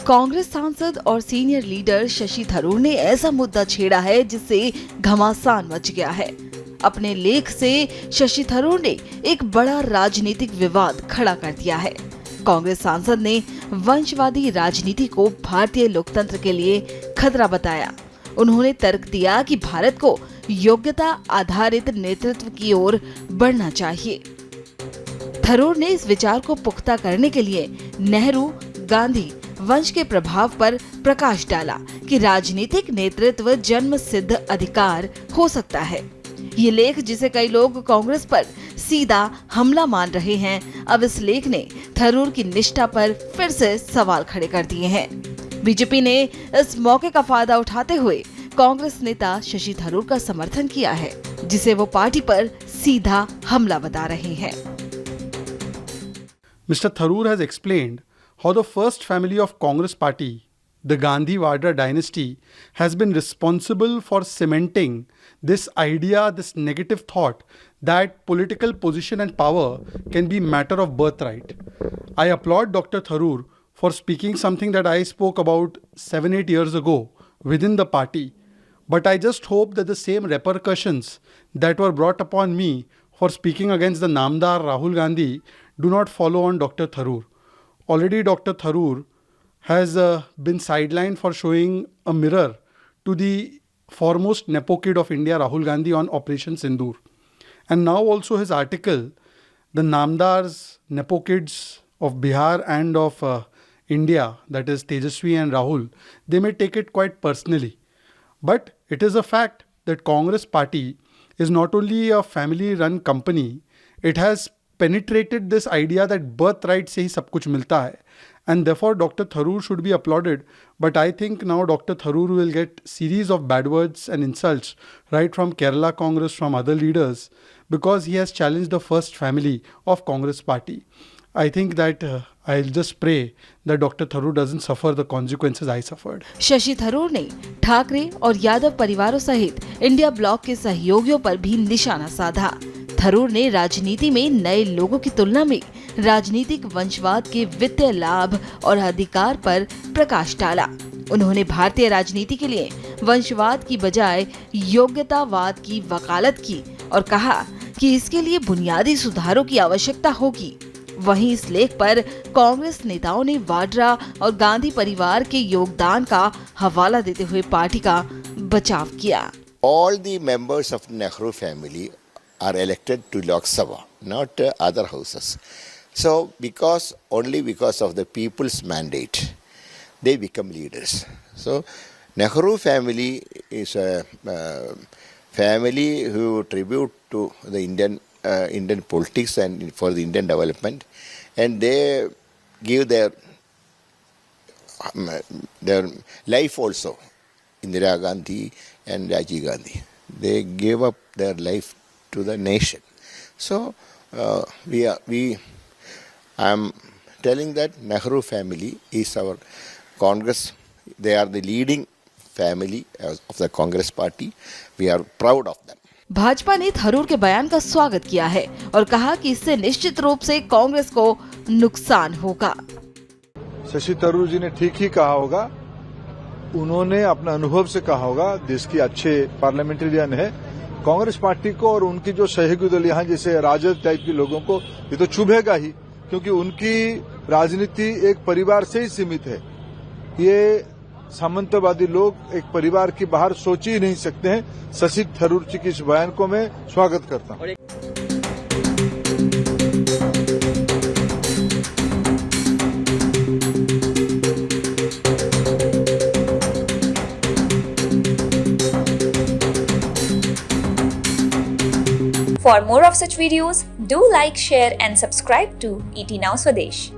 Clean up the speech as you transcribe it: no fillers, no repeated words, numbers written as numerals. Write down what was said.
कांग्रेस सांसद और senior leader Shashi Tharoor ने ऐसा मुद्दा छेड़ा है जिससे घमासान मच गया है। अपने लेख से शशि थरूर ने एक बड़ा राजनीतिक विवाद खड़ा कर दिया है। कांग्रेस सांसद ने वंशवादी राजनीति को भारतीय लोकतंत्र के लिए खतरा बताया। उन्होंने तर्क दिया कि भारत को योग्यता आधारित नेतृत्व की ओर बढ़ना चाहिए। थरूर ने इस विचार को पुख्ता करने के लिए नेहरू गांधी वंश के प्रभाव पर प्रकाश डाला कि राजनीतिक नेतृत्व जन्म सिद्ध अधिकार हो सकता है। ये लेख, जिसे कई लोग कांग्रेस पर सीधा हमला मान रहे हैं, अब इस लेख ने थरूर की निष्ठा पर फिर से सवाल खड़े कर दिए हैं। बीजेपी ने इस मौके का फायदा उठाते हुए कांग्रेस नेता शशि थरूर का समर्थन किया है, जिसे वो पार्टी पर सीधा हमला बता रहे हैं। Mr. Tharoor has explained how the first family of Congress party, the Gandhi Vadra dynasty, has been responsible for cementing this idea, this negative thought that political position and power can be matter of birthright. I applaud Dr. Tharoor for speaking something that I spoke about 7-8 years ago within the party. But I just hope that the same repercussions that were brought upon me for speaking against the Namdar Rahul Gandhi do not follow on Dr. Tharoor. Already Dr. Tharoor has been sidelined for showing a mirror to the foremost Nepo kid of India, Rahul Gandhi, on Operation Sindoor. And now also his article, the Namdars, Nepo kids of Bihar and of India, that is Tejaswi and Rahul, they may take it quite personally. But it is a fact that Congress party is not only a family-run company, it has penetrated this idea that birthright से ही सब कुछ मिलता है, and therefore Dr. Tharoor should be applauded. But I think now Dr. Tharoor will get series of bad words and insults right from Kerala Congress, from other leaders, because he has challenged the first family of Congress party. I think that I'll just pray that Dr. Tharoor doesn't suffer the consequences I suffered. Shashi Tharoor ने ठाकरे और यादव परिवारों सहित India block के सहयोगियों पर भी निशाना साधा। थरूर ने राजनीति में नए लोगों की तुलना में राजनीतिक वंशवाद के वित्तीय लाभ और अधिकार पर प्रकाश डाला। उन्होंने भारतीय राजनीति के लिए वंशवाद की बजाय योग्यतावाद की वकालत की और कहा कि इसके लिए बुनियादी सुधारों की आवश्यकता होगी। वहीं इस लेख पर कांग्रेस नेताओं ने वाड्रा और गांधी परिवार के योगदान का हवाला देते हुए पार्टी का बचाव किया। All the members of Nehru family are elected to Lok Sabha, not other houses. So only because of the people's mandate, they become leaders. So Nehru family is a family who tribute to the Indian politics and for the Indian development, and they give their life also. Indira Gandhi and Rajiv Gandhi, they gave up their life to the nation. So I am telling that Nehru family is our Congress. They are the leading family of the Congress party. We are proud of them. Bhajpa ने थरूर के बयान का स्वागत किया है और कहा कि इससे निश्चित रूप से कांग्रेस को नुकसान होगा। शशि थरूर जी ने ठीक ही कहा होगा। उन्होंने अपने अनुभव से कहा होगा, देश की अच्छे पार्लियामेंटेरियन है। कांग्रेस पार्टी को और उनकी जो सहयोगी दल यहाँ जैसे राजद टाइप के लोगों को ये तो चुभेगा ही, क्योंकि उनकी राजनीति एक परिवार से ही सीमित है। ये सामंतवादी लोग एक परिवार के बाहर सोच ही नहीं सकते हैं। शशि थरूर जी के इस बयान को मैं स्वागत करता हूँ। For more of such videos, do like, share and subscribe to ET Now Swadesh.